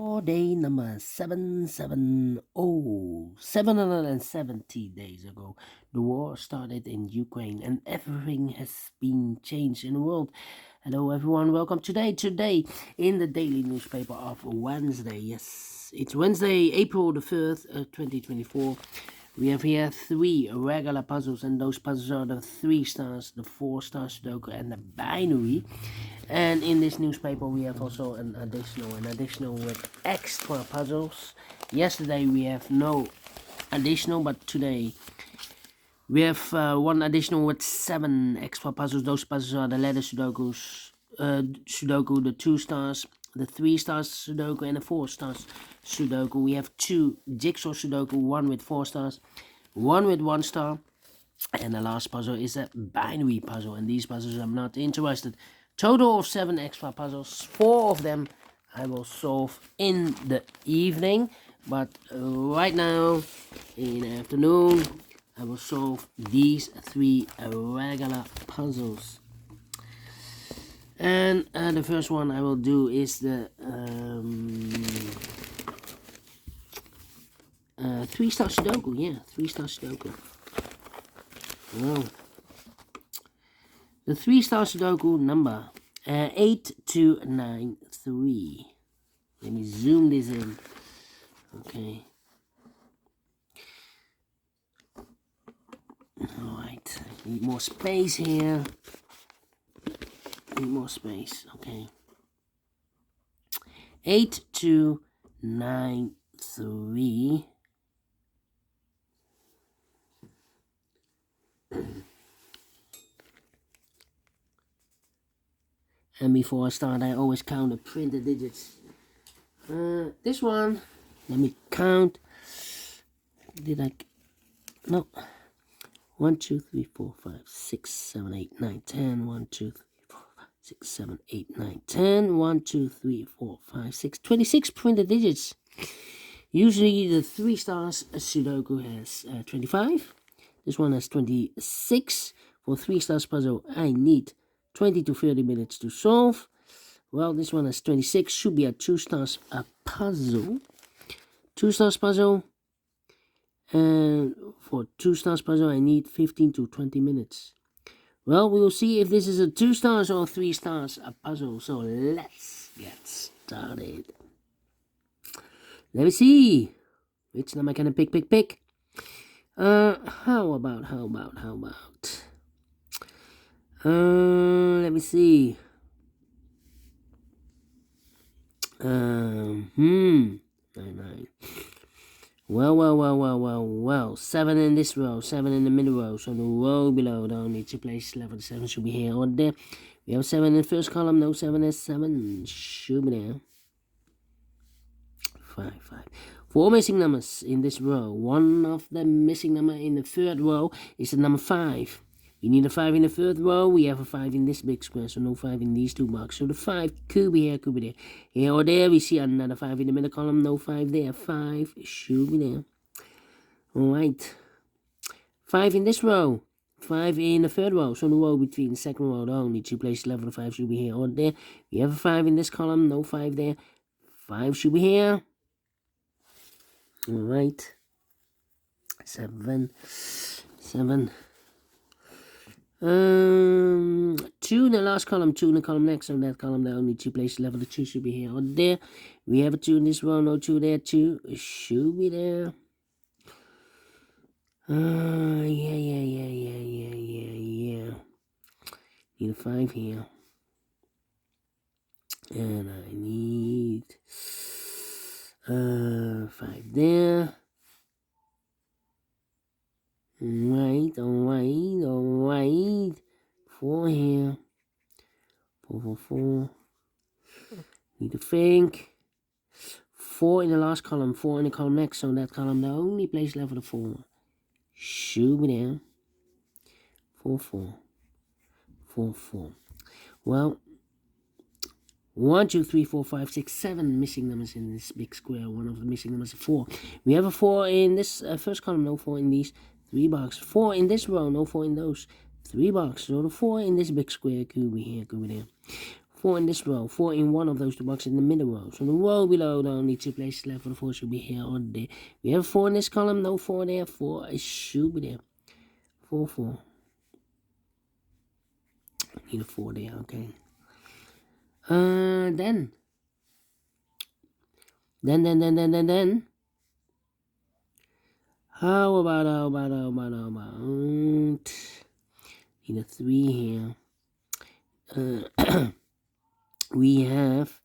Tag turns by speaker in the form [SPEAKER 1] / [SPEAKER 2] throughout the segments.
[SPEAKER 1] Day number 770. 770 days ago, the war started in Ukraine and everything has been changed in the world. Hello, everyone. Welcome today in the daily newspaper of Wednesday. Yes, it's Wednesday, April the 3rd, 2024. We have here three regular puzzles, and those puzzles are the 3 stars, the 4 stars Sudoku, and the binary. And in this newspaper, we have also an additional with extra puzzles. Yesterday we have no additional, but today we have one additional with 7 extra puzzles. Those puzzles are the letter Sudokus, Sudoku, the 2 stars, the 3 stars Sudoku, and the 4 stars Sudoku. We have 2 jigsaw Sudoku, one with 4 stars, one with 1 star, and the last puzzle is a binary puzzle. And these puzzles I'm not interested. Total of 7 extra puzzles. 4 of them I will solve in the evening, but right now in the afternoon I will solve these 3 regular puzzles. And the first one I will do is the 3 Star Sudoku. Yeah, 3 Star Sudoku. Well, the 3 Star Sudoku number 8293. Let me zoom this in. Okay. Alright, need more space here. Need more space, okay. 8293. And before I start, I always count the printed digits. This one, let me count. Did I? No. 1, 2, 3, 4, 5, 6, 7, 8, 9, 10. 1, 2, 3, 4, 5, 6, 7, 8, 9, 10. 1, 2, 3, 4, 5, 6. 26 printed digits. Usually the 3 stars Sudoku has 25. This one has 26. For 3 stars puzzle, I need 20 to 30 minutes to solve. Well, this one has 26. Should be a 2 stars puzzle. 2 stars puzzle. And for 2 stars puzzle, I need 15 to 20 minutes. Well, we will see if this is a 2 stars or 3 stars puzzle. So let's get started. Let me see. Which number can I pick? How about? Let me see. 9. Well. 7 in this row, 7 in the middle row. So the row below, don't need to place level 7 should be here or there. We have 7 in the first column, no 7 is 7. Should be there. 5. 4 missing numbers in this row. One of the missing number in the third row is the number 5. We need a 5 in the third row. We have a 5 in this big square, so no 5 in these 2 boxes. So the 5 could be here, could be there. Here or there, we see another 5 in the middle column. No 5 there. 5 should be there. Alright. 5 in this row. 5 in the third row. So the row between the second row, the only 2 places level 5 should be here or there. We have a 5 in this column. No 5 there. 5 should be here. Alright. 7. 2 in the last column, 2 in the column next. On that column, there are only 2 places level. The 2 should be here or there. We have a 2 in this row, no 2 there. 2 should be there. Yeah. Need a 5 here. And I need 5 there. Alright. 4 here. 4. Need to think. 4 in the last column, 4 in the column next. So that column, the only place left for the 4 should be there. 4. Well, 1, 2, 3, 4, 5, 6, 7 missing numbers in this big square. One of the missing numbers is 4. We have a 4 in this first column, no 4 in these 3 boxes. 4 in this row, no 4 in those 3 boxes. So the 4 in this big square could be here, could be there. 4 in this row, 4 in one of those two boxes in the middle row. So the row below, the only 2 places left for the 4 should be here or there. We have 4 in this column, no 4 there, 4 should be there. 4, 4. Need a 4 there, okay. Then. How about need a 3 here. We have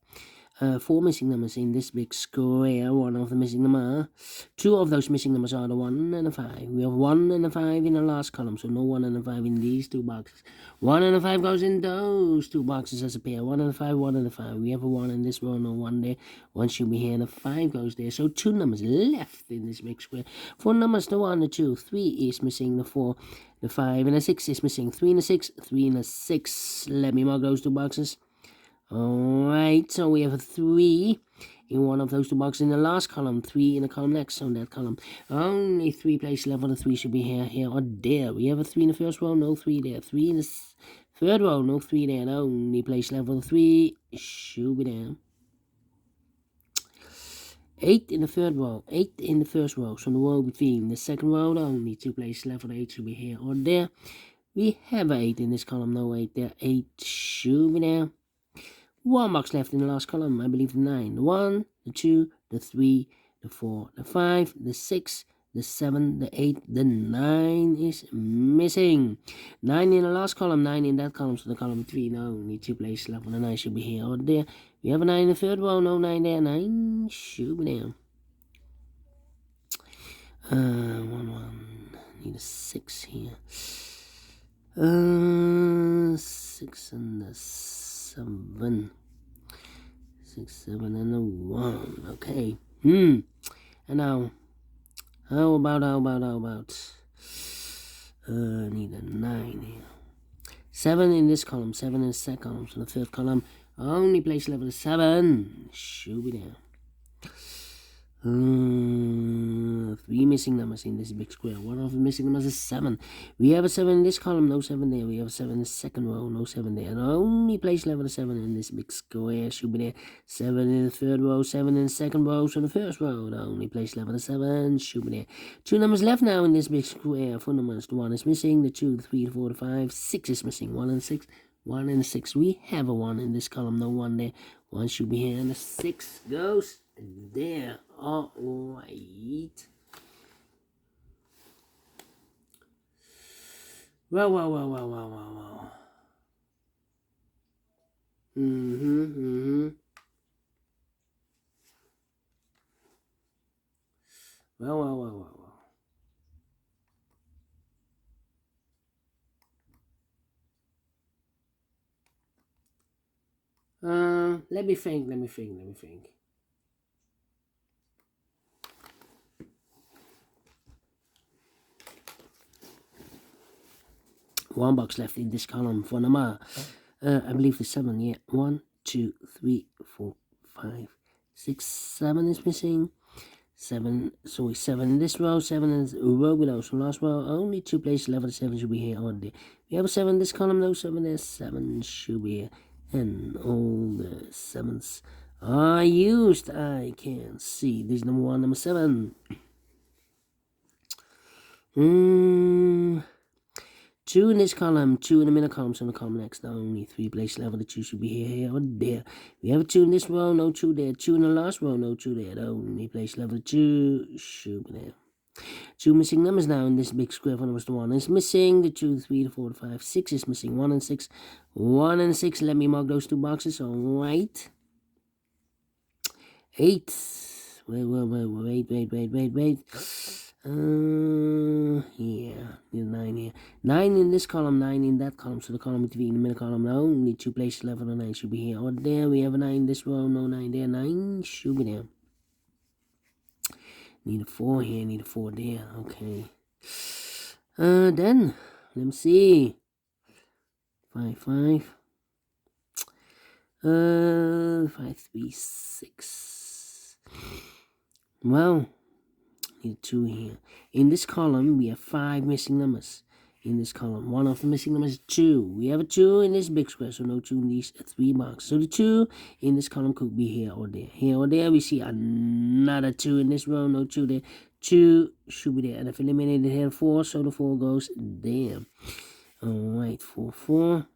[SPEAKER 1] 4 missing numbers in this big square. One of the missing number. 2 of those missing numbers are the 1 and the 5. We have 1 and a 5 in the last column, so no 1 and a 5 in these 2 boxes. 1 and a 5 goes in those 2 boxes as a pair. 1 and a 5, 1 and a 5. We have a 1 in this row, no 1 there. 1 should be here, and a 5 goes there. So 2 numbers left in this big square. 4 numbers, the 1, the 2. 3 is missing, the 4, the 5, and the 6 is missing. 3 and a 6, 3 and a 6. Let me mark those 2 boxes. Alright, so we have a 3 in one of those 2 boxes in the last column, 3 in the column next, so in that column. Only 3 places left, the 3 should be here or there. We have a 3 in the first row, no 3 there. 3 in the third row, no 3 there. The only place left, the 3 should be there. 8 in the third row, 8 in the first row, so the row between the second row, the only 2 places left, the 8 should be here or there. We have an 8 in this column, no 8 there. 8 should be there. 1 box left in the last column, I believe the 9. The 1, the 2, the 3, the 4, the 5, the 6, the 7, the 8, the 9 is missing. 9 in the last column, 9 in that column, so the column 3, no, only 2 places left, the 9 should be here or there. We have a 9 in the third row, no 9 there, 9 should be there. 1, need a 6 here. 6 and the 7. 6, 7, and a 1. Okay. And now, how about? Need a 9 here. 7 in this column, 7 in the second column, so the third column, only place level is 7. Should be there. 3 missing numbers in this big square. One of the missing numbers is 7. We have a 7 in this column, no 7 there. We have a 7 in the second row, no 7 there. The only place level is 7 in this big square should be there. 7 in the third row, 7 in the second row, so the first row. The only place level is 7 should be there. 2 numbers left now in this big square. 4 numbers. The 1 is missing. The 2, the 3, the 4, the 5. 6 is missing. 1 and 6. 1 and 6. We have a 1 in this column, no 1 there. 1 should be here, and the 6 goes there. All right. Well. Well. Let me think. 1 box left in this column for number, I believe the 7, yeah. 1, 2, 3, 4, 5, 6, 7 is missing. 7, so 7 in this row, 7 in the row below, so last row, only 2 places left, 7 should be here or there. We have a 7 in this column, no 7 there, 7 should be here, and all the 7s are used. I can see this number 1, number 7. 2 in this column, 2 in the middle column, so in the column next, only 3 places left, the 2 should be here or there. We have a 2 in this row, no 2 there. 2 in the last row, no 2 there. The only place left, the 2 should be there. 2 missing numbers now in this big square for numbers. The 1 is missing, the 2, the 3, the 4, the 5, 6 is missing. 1 and 6, 1 and 6. Let me mark those 2 boxes. All right. 8. Wait. Yeah, 9 here. 9 in this column, 9 in that column. So the column between the middle column, now only 2 places left, the 9 should be here or there. We have a 9 in this row, no 9 there. 9 should be there. Need a 4 here, need a 4 there. Okay. Then let me see. 5, 5. 5, 3, 6. Well, need 2 here. In this column, we have 5 missing numbers. in this column. One of the missing numbers is 2. We have a 2 in this big square, so no 2 in these 3 marks. So the 2 in this column could be here or there. Here or there, we see another 2 in this row, no 2 there. 2 should be there. And I've eliminated here 4, so the 4 goes there. Alright, 4, 4.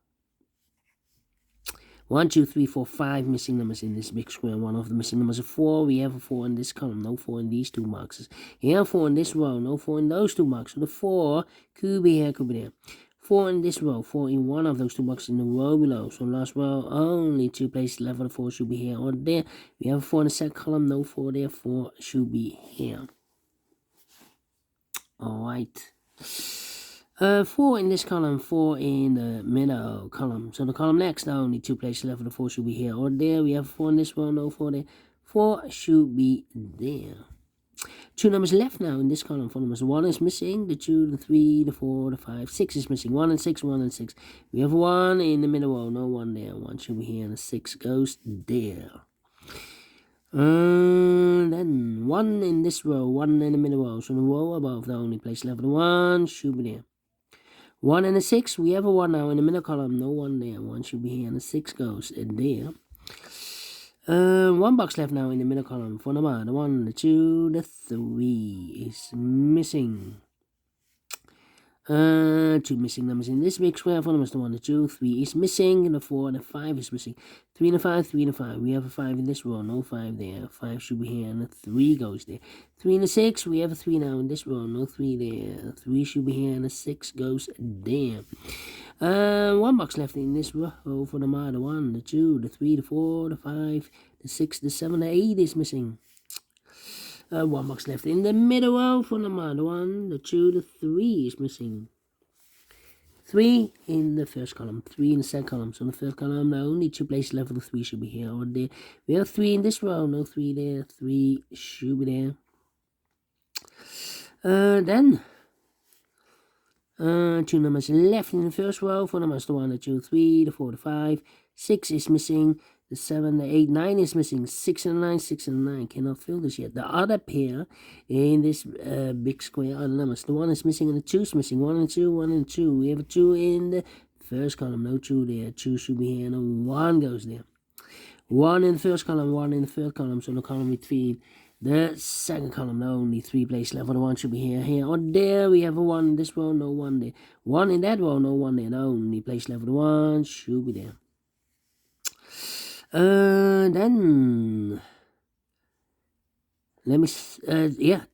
[SPEAKER 1] 1, 2, 3, 4, 5 missing numbers in this big square. One of the missing numbers is 4. We have a 4 in this column, no 4 in these 2 boxes. Here, 4 in this row, no 4 in those 2 boxes. So the 4 could be here, could be there. 4 in this row, 4 in one of those 2 boxes in the row below. So last row, only 2 places left for the 4 should be here or there. We have a 4 in the second column, no 4 there, 4 should be here. Alright. 4 in this column, 4 in the middle column. So the column next, only 2 places left for the 4 should be here or there. We have 4 in this row, no 4 there. 4 should be there. 2 numbers left now in this column. 4 numbers. 1 is missing. The 2, the 3, the 4, the 5. 6 is missing. 1 and 6, 1 and 6. We have 1 in the middle row, no 1 there. 1 should be here and the 6 goes there. Then 1 in this row, 1 in the middle row. So the row above, the only place left for the 1 should be there. 1 and a 6, we have a 1 now in the middle column, no 1 there. 1 should be here and the 6 goes there. 1 box left now in the middle column. 4 number, the 1, the 2, the 3 is missing. 2 missing numbers in this big square. 4 numbers, the 1, the 2, 3 is missing, and the 4 and the 5 is missing. 3 and a 5, 3 and a 5. We have a 5 in this row, no 5 there. 5 should be here, and the 3 goes there. 3 and a 6, we have a 3 now in this row, no 3 there. 3 should be here, and the 6 goes there. 1 box left in this row for the 1, the 2, the 3, the 4, the 5, the 6, the 7, the 8 is missing. 1 box left in the middle row for the 1, the 2, the 3 is missing. 3 in the first column, 3 in the second column. So in the first column, the only 2 places left for the 3 should be here or there. We have 3 in this row, no 3 there. 3 should be there. Then 2 numbers left in the first row. 4 numbers, the 1, the 2, 3, the 4, the 5. 6 is missing. The 7, the 8, 9 is missing. 6 and 9, 6 and 9 cannot fill this yet. The other pair in this big square are the numbers. The 1 is missing and the 2 is missing. 1 and 2, 1 and 2. We have a 2 in the first column, no 2 there. 2 should be here and a 1 goes there. 1 in the first column, 1 in the third column. So the column between the second column, the only 3 places left for the 1 should be here, here, or there. We have a 1 in this row, no 1 there. 1 in that row, no 1 there. The only place left for the 1 should be there. Then let me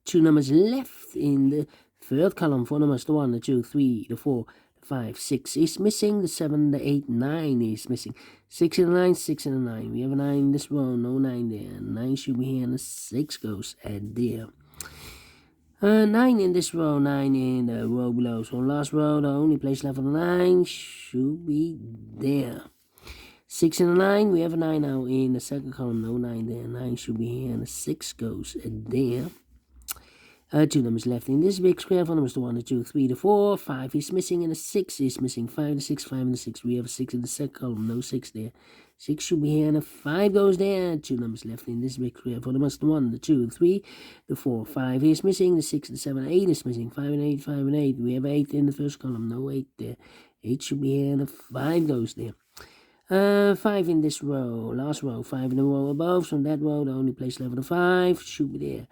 [SPEAKER 1] 2 numbers left in the third column. 4 numbers, the 1, the 2, 3, the 4, the 5, 6 is missing. The 7, the 8, 9 is missing. 6 and 9, 6 and 9. We have a 9 in this row, no 9 there. 9 should be here and the 6 goes at there. 9 in this row, 9 in the row below. So last row, the only place left for the 9 should be there. 6 and a 9, we have a 9 now in the second column, no 9 there. 9 should be here and the 6 goes there. 2 numbers left in this big square. 4 numbers, the 1, the 2, 3, the 4, 5 is missing and the 6 is missing. 5 and the 6, 5 and the 6. We have a 6 in the second column, no 6 there. 6 should be here and the 5 goes there. 2 numbers left in this big square. 4 numbers, the 1, the 2, the 3, the 4, 5 is missing. The 6, the 7, 8 is missing. 5 and 8, 5 and 8. We have 8 in the first column, no 8 there. 8 should be here and the 5 goes there. 5 in this row, last row, 5 in the row above. So that row, the only place left for the 5 should be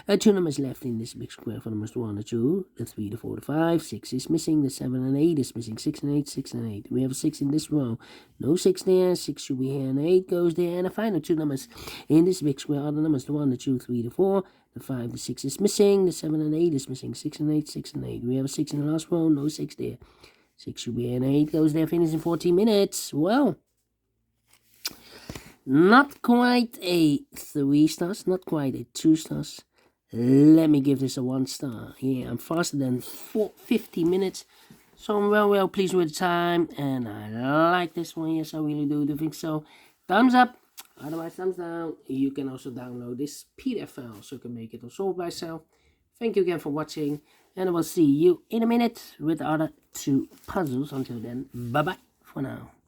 [SPEAKER 1] there. 2 numbers left in this big square. 4 numbers, the 1, the 2, the 3, the 4, the 5. 6 is missing. The 7 and 8 is missing. 6 and 8, 6 and 8. We have a 6 in this row. No 6 there. 6 should be here and 8 goes there. And the final 2 numbers in this big square are the numbers, the 1, the 2, 3, the 4. The 5, the 6 is missing. The 7 and 8 is missing. 6 and 8, 6 and 8. We have a 6 in the last row. No 6 there. 6 should be here and 8 goes there. Finish in 14 minutes. Well, not quite a 3 stars, not quite a 2 stars. Let me give this a 1 star. Yeah, I'm faster than 50 minutes. So I'm well pleased with the time. And I like this one. Yes, I really do think so. Thumbs up. Otherwise, thumbs down. You can also download this PDF file so you can make it or solve by yourself. Thank you again for watching. And I will see you in a minute with the other 2 puzzles. Until then, bye-bye for now.